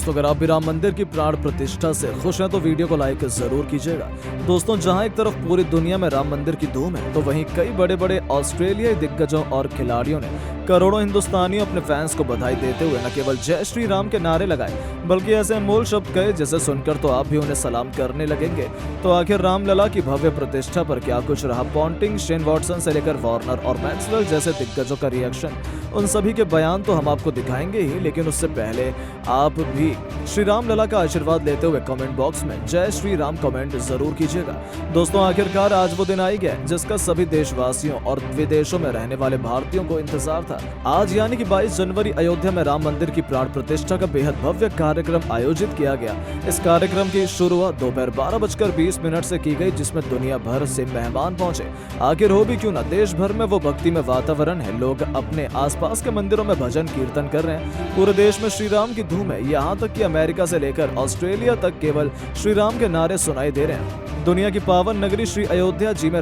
दोस्तों अगर आप भी राम मंदिर की प्राण प्रतिष्ठा से खुश हैं तो वीडियो को लाइक जरूर कीजिएगा। दोस्तों जहां एक तरफ पूरी दुनिया में राम मंदिर की धूम है तो वहीं कई बड़े बड़े ऑस्ट्रेलियाई दिग्गजों और खिलाड़ियों ने करोड़ों हिंदुस्तानियों अपने फैंस को बधाई देते हुए न केवल जय श्री राम के नारे लगाए बल्कि ऐसे अनमोल शब्द कहे जिसे सुनकर तो आप भी उन्हें सलाम करने लगेंगे। तो आखिर रामलला की भव्य प्रतिष्ठा पर क्या कुछ रहा पॉन्टिंग, शेन वॉटसन से लेकर वार्नर और मैक्सवेल जैसे दिग्गजों का रिएक्शन, उन सभी के बयान तो हम आपको दिखाएंगे ही, लेकिन उससे पहले आप भी श्री राम लला का आशीर्वाद लेते हुए कमेंट बॉक्स में जय श्री राम कमेंट जरूर कीजिएगा। दोस्तों आखिरकार आज वो दिन आ ही गया जिसका सभी देशवासियों और विदेशों में रहने वाले भारतीयों को इंतजार था। आज यानी कि 22 जनवरी अयोध्या में राम मंदिर की प्राण प्रतिष्ठा का बेहद भव्य कार्यक्रम आयोजित किया गया। इस कार्यक्रम की शुरुआत दोपहर 12:20 से की गई जिसमें दुनिया भर से मेहमान पहुंचे। आखिर हो भी क्यों ना, देश भर में वो भक्ति में वातावरण है, लोग अपने आसपास के मंदिरों में भजन कीर्तन कर रहे हैं। पूरे देश में श्री राम की धूम है, यहाँ तक कि अमेरिका से लेकर ऑस्ट्रेलिया तक केवल श्री राम के नारे सुनाई दे रहे हैं। दुनिया की पावन नगरी श्री अयोध्या जी में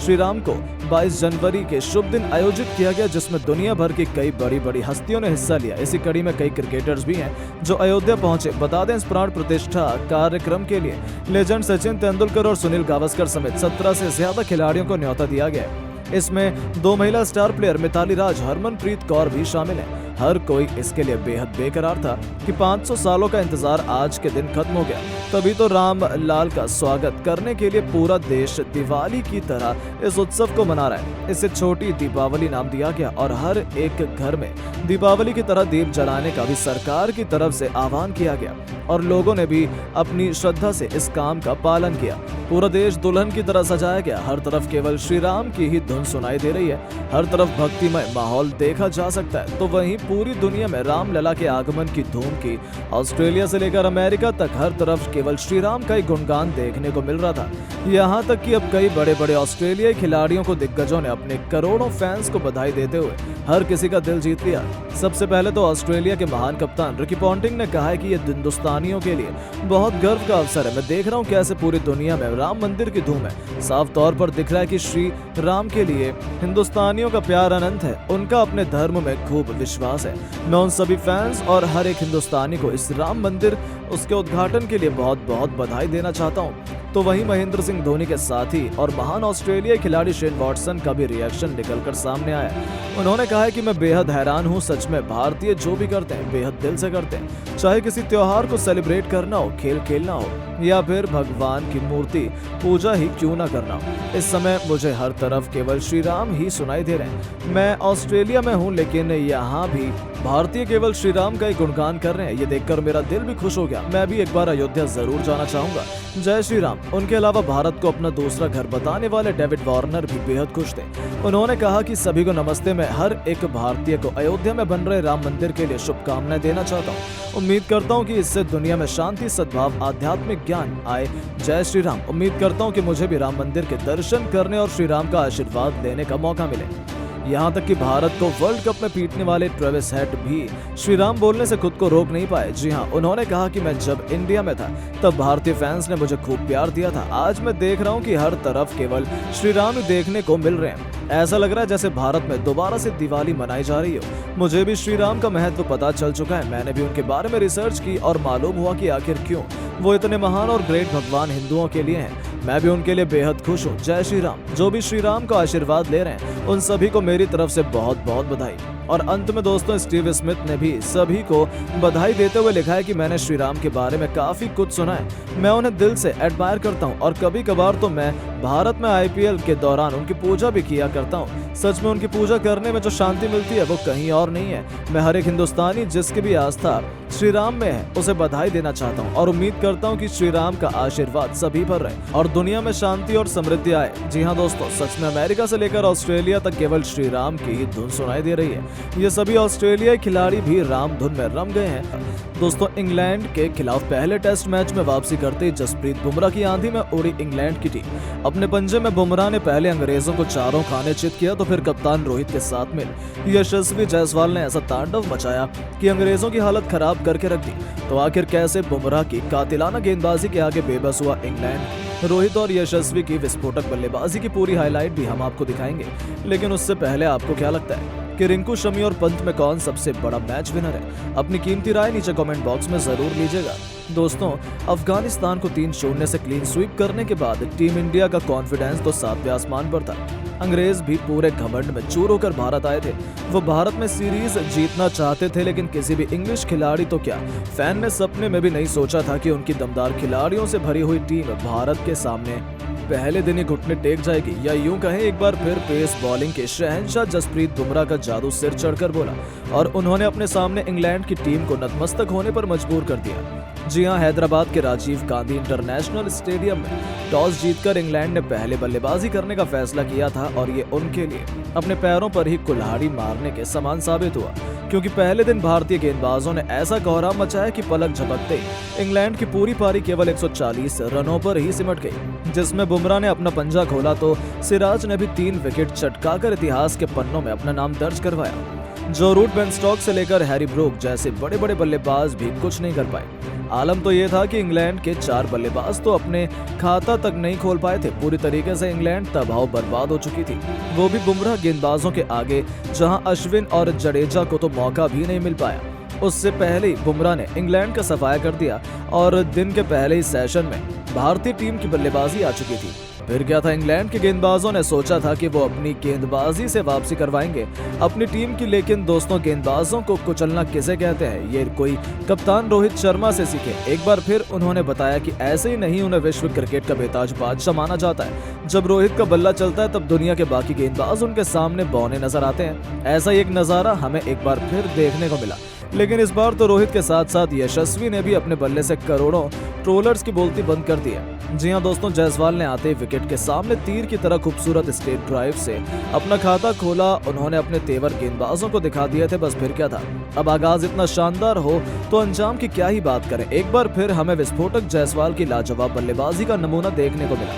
श्री राम को 22 जनवरी के शुभ दिन आयोजित किया गया जिसमें दुनिया भर की कई बड़ी बड़ी हस्तियों ने हिस्सा लिया। इसी कड़ी में कई क्रिकेटर्स भी हैं जो अयोध्या पहुंचे। बता दें इस प्राण प्रतिष्ठा कार्यक्रम के लिए लेजेंड सचिन तेंदुलकर और सुनील गावस्कर समेत 17 से ज्यादा खिलाड़ियों को न्योता दिया गया। इसमें 2 महिला स्टार प्लेयर मिताली राज, हरमनप्रीत कौर भी शामिल हैं। हर कोई इसके लिए बेहद बेकरार था कि 500 सालों का इंतजार आज के दिन खत्म हो गया। तभी तो राम लाल का स्वागत करने के लिए पूरा देश दिवाली की तरह इस उत्सव को मना रहा है। इसे छोटी दीपावली नाम दिया गया और हर एक घर में दीपावली की तरह दीप जलाने का भी सरकार की तरफ से आह्वान किया गया और लोगों ने भी अपनी श्रद्धा से इस काम का पालन किया। पूरा देश दुल्हन की तरह सजाया गया। हर तरफ केवल श्री राम की ही धुन सुनाई दे रही है। हर तरफ भक्तिमय माहौल देखा जा सकता है। तो वहीं पूरी दुनिया में रामलला के आगमन की धूम की ऑस्ट्रेलिया से लेकर अमेरिका तक हर तरफ केवल श्री राम का ही गुणगान देखने को मिल रहा था। यहाँ तक कि अब कई बड़े बड़े ऑस्ट्रेलियाई खिलाड़ियों को दिग्गजों ने अपने करोड़ों फैंस को बधाई देते हुए हर किसी का दिल जीत लिया। सबसे पहले तो ऑस्ट्रेलिया के महान कप्तान रिकी पॉन्टिंग ने कहा है कि यह हिंदुस्तानियों के लिए बहुत गर्व का अवसर है। मैं देख रहा हूँ कैसे पूरी दुनिया में राम मंदिर की धूम है। साफ तौर पर दिख रहा है कि श्री राम के लिए हिंदुस्तानियों का प्यार अनंत है, उनका अपने धर्म में खूब विश्वास है। मैं उन सभी फैंस और हर एक हिंदुस्तानी को इस राम मंदिर उसके उद्घाटन के लिए बहुत बहुत बधाई देना चाहता हूँ। तो वहीं महेंद्र सिंह धोनी के साथी और महान ऑस्ट्रेलियाई खिलाड़ी शेन वॉटसन का भी रिएक्शन निकलकर सामने आया। उन्होंने कहा है कि मैं बेहद हैरान हूँ, सच में भारतीय जो भी करते हैं बेहद दिल से करते हैं। चाहे किसी त्योहार को सेलिब्रेट करना हो, खेल खेलना हो या फिर भगवान की मूर्ति पूजा ही क्यों ना करना हो, इस समय मुझे हर तरफ केवल श्री राम ही सुनाई दे रहे हैं। मैं ऑस्ट्रेलिया में हूँ लेकिन यहाँ भी भारतीय केवल श्री राम का ही गुणगान कर रहे हैं। ये देखकर मेरा दिल भी खुश हो गया। मैं भी एक बार अयोध्या जरूर जाना चाहूंगा। जय श्री राम। उनके अलावा भारत को अपना दूसरा घर बताने वाले डेविड वार्नर भी बेहद खुश थे। उन्होंने कहा कि सभी को नमस्ते, मैं हर एक भारतीय को अयोध्या में बन रहे राम मंदिर के लिए शुभकामनाएं देना चाहता हूँ। उम्मीद करता हूँ कि इससे दुनिया में शांति, सद्भाव, आध्यात्मिक ज्ञान आए। जय श्री राम। उम्मीद करता हूँ कि मुझे भी राम मंदिर के दर्शन करने और श्री राम का आशीर्वाद लेने का मौका मिले। यहाँ तक कि भारत को वर्ल्ड कप में पीटने वाले ट्रेविस हेड भी श्री राम बोलने से खुद को रोक नहीं पाए। जी हाँ, उन्होंने कहा कि मैं जब इंडिया में था तब भारतीय फैंस ने मुझे खूब प्यार दिया था। आज मैं देख रहा हूँ कि हर तरफ केवल श्री राम ही देखने को मिल रहे हैं। ऐसा लग रहा है जैसे भारत में दोबारा से दिवाली मनाई जा रही हो। मुझे भी श्री राम का महत्व पता चल चुका है। मैंने भी उनके बारे में रिसर्च की और मालूम हुआ कि आखिर क्यों वो इतने महान और ग्रेट भगवान हिंदुओं के लिए हैं। मैं भी उनके लिए बेहद खुश हूँ। जय श्री राम। जो भी श्री राम का आशीर्वाद ले रहे हैं उन सभी को मेरी तरफ से बहुत बहुत बधाई। और अंत में दोस्तों स्टीव स्मिथ ने भी सभी को बधाई देते हुए लिखा है कि मैंने श्री राम के बारे में काफी कुछ सुना है। मैं उन्हें दिल से एडमायर करता हूँ और कभी कभार तो मैं भारत में IPL के दौरान उनकी पूजा भी किया करता हूँ। सच में उनकी पूजा करने में जो शांति मिलती है वो कहीं और नहीं है। मैं हर एक हिंदुस्तानी जिसकी भी आस्था श्री राम में है उसे बधाई देना चाहता हूँ और उम्मीद करता हूँ कि श्री राम का आशीर्वाद सभी पर रहे और दुनिया में शांति और समृद्धि आए। जी हाँ दोस्तों, सच में अमेरिका से लेकर ऑस्ट्रेलिया तक केवल श्री राम की ही धुन सुनाई दे रही है। ये सभी ऑस्ट्रेलियाई खिलाड़ी भी राम धुन में रम गए हैं। दोस्तों इंग्लैंड के खिलाफ पहले टेस्ट मैच में वापसी करते ही जसप्रीत बुमराह की आंधी में उड़ी इंग्लैंड की टीम। अपने पंजे में बुमराह ने पहले अंग्रेजों को चारों खाने चित किया तो फिर कप्तान रोहित के साथ मिल यशस्वी जायसवाल ने ऐसा तांडव मचाया कि अंग्रेजों की हालत खराब करके रख दी। तो आखिर कैसे बुमराह की कातिलाना गेंदबाजी के आगे बेबस हुआ इंग्लैंड। रोहित और यशस्वी की विस्फोटक बल्लेबाजी की पूरी हाईलाइट भी हम आपको दिखाएंगे, लेकिन उससे पहले आपको क्या लगता है कि रिंकू, शमी और पंत में कौन सबसे बड़ा मैच विनर है? अपनी कीमती राय नीचे कमेंट बॉक्स में जरूर लीजिएगा। दोस्तों, अफगानिस्तान को 3-0 से क्लीन स्वीप करने के बाद टीम इंडिया का कॉन्फिडेंस तो 7वें आसमान पर था। अंग्रेज भी पूरे घमंड में चूर होकर भारत आए थे। वो भारत में सीरीज जीतना चाहते थे, लेकिन किसी भी इंग्लिश खिलाड़ी तो क्या, फैन ने सपने में भी नहीं सोचा था कि उनकी दमदार खिलाड़ियों से भरी हुई टीम भारत के सामने पहले दिन ही घुटने टेक जाएगी, या यूं कहें एक बार फिर पेस बॉलिंग के शहंशाह जसप्रीत बुमराह का जादू सिर चढ़कर बोला और उन्होंने अपने सामने इंग्लैंड की टीम को नतमस्तक होने पर मजबूर कर दिया। जी हां, हैदराबाद के राजीव गांधी इंटरनेशनल स्टेडियम में टॉस जीतकर इंग्लैंड ने पहले बल्लेबाजी करने का फैसला किया था और ये उनके लिए अपने पैरों पर ही कुल्हाड़ी मारने के समान साबित हुआ, क्योंकि पहले दिन भारतीय गेंदबाजों ने ऐसा कोहराम मचाया कि पलक झपकते ही इंग्लैंड की पूरी पारी केवल 140 रनों पर ही सिमट गई, जिसमें बुमराह ने अपना पंजा खोला तो सिराज ने भी 3 विकेट चटकाकर इतिहास के पन्नों में अपना नाम दर्ज करवाया। जो रूट बेन स्टोक्स से लेकर हैरी ब्रूक जैसे बड़े बड़े बल्लेबाज भी कुछ नहीं कर पाए। आलम तो ये था कि इंग्लैंड के 4 बल्लेबाज तो अपने खाता तक नहीं खोल पाए थे। पूरी तरीके से इंग्लैंड तबाह बर्बाद हो चुकी थी, वो भी बुमराह गेंदबाजों के आगे, जहां अश्विन और जडेजा को तो मौका भी नहीं मिल पाया। उससे पहले ही बुमराह ने इंग्लैंड का सफाया कर दिया और दिन के पहले ही सेशन में भारतीय टीम की बल्लेबाजी आ चुकी थी। फिर क्या था, इंग्लैंड के गेंदबाजों ने सोचा था कि वो अपनी गेंदबाजी से वापसी करवाएंगे अपनी टीम की, लेकिन दोस्तों, गेंदबाजों को कुचलना किसे कहते हैं, ये कोई कप्तान रोहित शर्मा से सीखे। एक बार फिर उन्होंने बताया कि ऐसे ही नहीं उन्हें विश्व क्रिकेट का बेताज बादशाह माना जाता है। जब रोहित का बल्ला चलता है तब दुनिया के बाकी गेंदबाज उनके सामने बौने नजर आते हैं। ऐसा एक नजारा हमें एक बार फिर देखने को मिला, लेकिन इस बार तो रोहित के साथ साथ यशस्वी ने भी अपने बल्ले से करोड़ों ट्रोलर्स की बोलती बंद कर दी है। जी हां दोस्तों, जायसवाल ने आते ही विकेट के सामने तीर की तरह खूबसूरत स्टेट ड्राइव से अपना खाता खोला। उन्होंने अपने तेवर गेंदबाजों को दिखा दिए थे। बस फिर क्या था, अब आगाज इतना शानदार हो तो अंजाम की क्या ही बात करें। एक बार फिर हमें विस्फोटक जायसवाल की लाजवाब बल्लेबाजी का नमूना देखने को मिला,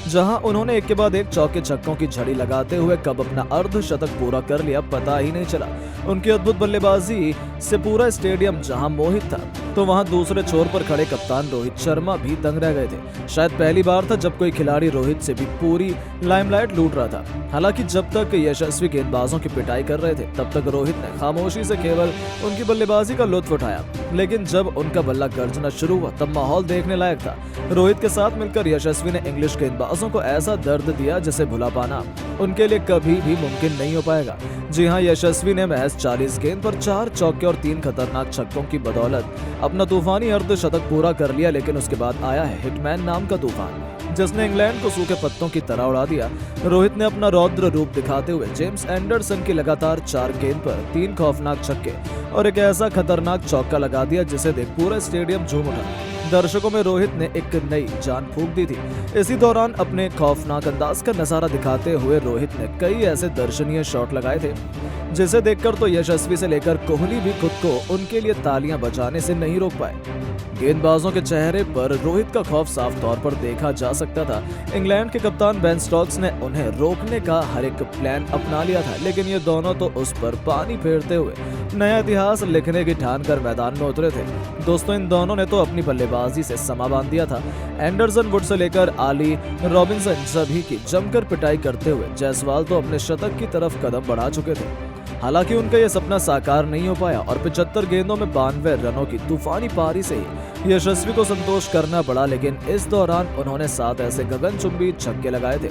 जहां उन्होंने एक के बाद एक चौके छक्कों की झड़ी लगाते हुए कब अपना अर्धशतक पूरा कर लिया पता ही नहीं चला। उनकी अद्भुत बल्लेबाजी से पूरा स्टेडियम जहां मोहित था, तो वहां दूसरे छोर पर खड़े कप्तान रोहित शर्मा भी दंग रह गए थे। शायद पहली बार था जब कोई खिलाड़ी रोहित से भी पूरी लाइमलाइट लूट रहा था। हालांकि जब तक यशस्वी गेंदबाजों की पिटाई कर रहे थे तब तक रोहित ने खामोशी से केवल उनकी बल्लेबाजी का लुत्फ उठाया, लेकिन जब उनका बल्ला गर्जना शुरू हुआ तब माहौल देखने लायक था। रोहित के साथ मिलकर यशस्वी ने इंग्लिश गेंदबाजों को ऐसा दर्द दिया जिसे भुला पाना उनके लिए कभी भी मुमकिन नहीं हो पाएगा। जी हां, यशस्वी ने महज 40 गेंद पर 4 चौके और 3 खतरनाक छक्कों की बदौलत अपना तूफानी अर्धशतक पूरा कर लिया, लेकिन उसके बाद आया है हिटमैन नाम का तूफान, जिसने इंग्लैंड को सूखे पत्तों की तरह उड़ा दिया। रोहित ने अपना रौद्र रूप दिखाते हुए जेम्स एंडरसन की लगातार 4 गेंद पर 3 खौफनाक छक्के और एक ऐसा खतरनाक चौका लगा दिया जिसे देख पूरा स्टेडियम झूम उठा। दर्शकों में रोहित ने एक नई जान फूंक दी थी। इसी दौरान अपने खौफनाक अंदाज का नजारा दिखाते हुए रोहित ने कई ऐसे दर्शनीय शॉट लगाए थे जिसे देखकर तो यशस्वी से लेकर कोहली भी खुद को उनके लिए तालियां बजाने से नहीं रोक पाए। गेंदबाजों के चेहरे पर रोहित का खौफ साफ तौर पर देखा जा सकता था। इंग्लैंड के कप्तान बेन स्टोक्स ने उन्हें रोकने का हर एक प्लान अपना लिया था, लेकिन ये दोनों तो उस पर पानी फेरते हुए नया इतिहास लिखने की ठान कर मैदान में उतरे थे। दोस्तों, इन दोनों ने तो अपनी बल्लेबाजी से समा बांध दिया था। एंडरसन, वुड से लेकर आली, रॉबिन्सन सभी की जमकर पिटाई करते हुए जायसवाल तो अपने शतक की तरफ कदम बढ़ा चुके थे। हालांकि उनका यह सपना साकार नहीं हो पाया और 75 गेंदों में 92 रनों की तूफानी पारी से ही यशस्वी को संतोष करना पड़ा, लेकिन इस दौरान उन्होंने 7 ऐसे गगनचुंबी छक्के लगाए थे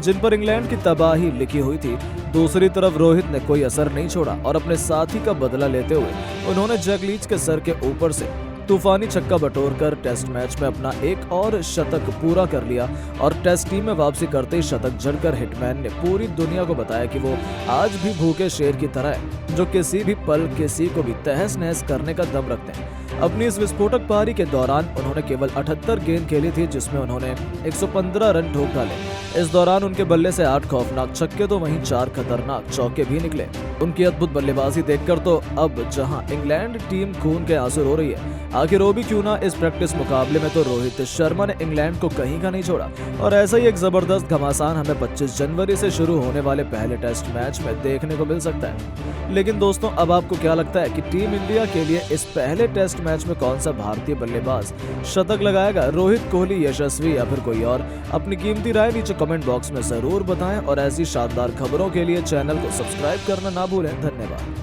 जिन पर इंग्लैंड की तबाही लिखी हुई थी। दूसरी तरफ रोहित ने कोई असर नहीं छोड़ा और अपने साथी का बदला लेते हुए उन्होंने जैक लीच के सर के ऊपर से तूफानी छक्का बटोरकर टेस्ट मैच में अपना एक और शतक पूरा कर लिया और टेस्ट टीम में वापसी करते ही शतक जड़कर हिटमैन ने पूरी दुनिया को बताया कि वो आज भी भूखे शेर की तरह है, जो किसी भी पल किसी को भी तहस नहस करने का दम रखते हैं। अपनी इस विस्फोटक पारी के दौरान उन्होंने केवल 78 गेंद खेली थी, जिसमें उन्होंने 115 रन ठोक डाले। इस दौरान उनके बल्ले से 8 खौफनाक छक्के तो वहीं 4 खतरनाक चौके भी निकले। उनकी अद्भुत बल्लेबाजी देखकर तो अब जहां इंग्लैंड टीम खून के आंसू रो रही है, आखिर वो भी क्यों ना। इस प्रैक्टिस मुकाबले में तो रोहित शर्मा ने इंग्लैंड को कहीं का नहीं छोड़ा और ऐसा ही एक जबरदस्त घमासान हमें 25 जनवरी से शुरू होने वाले पहले टेस्ट मैच में देखने को मिल सकता है। लेकिन दोस्तों, अब आपको क्या लगता है कि टीम इंडिया के लिए इस पहले टेस्ट टेस्ट मैच में कौन सा भारतीय बल्लेबाज शतक लगाएगा, रोहित कोहली, यशस्वी या फिर कोई और? अपनी कीमती राय नीचे कमेंट बॉक्स में जरूर बताएं और ऐसी शानदार खबरों के लिए चैनल को सब्सक्राइब करना ना भूलें। धन्यवाद।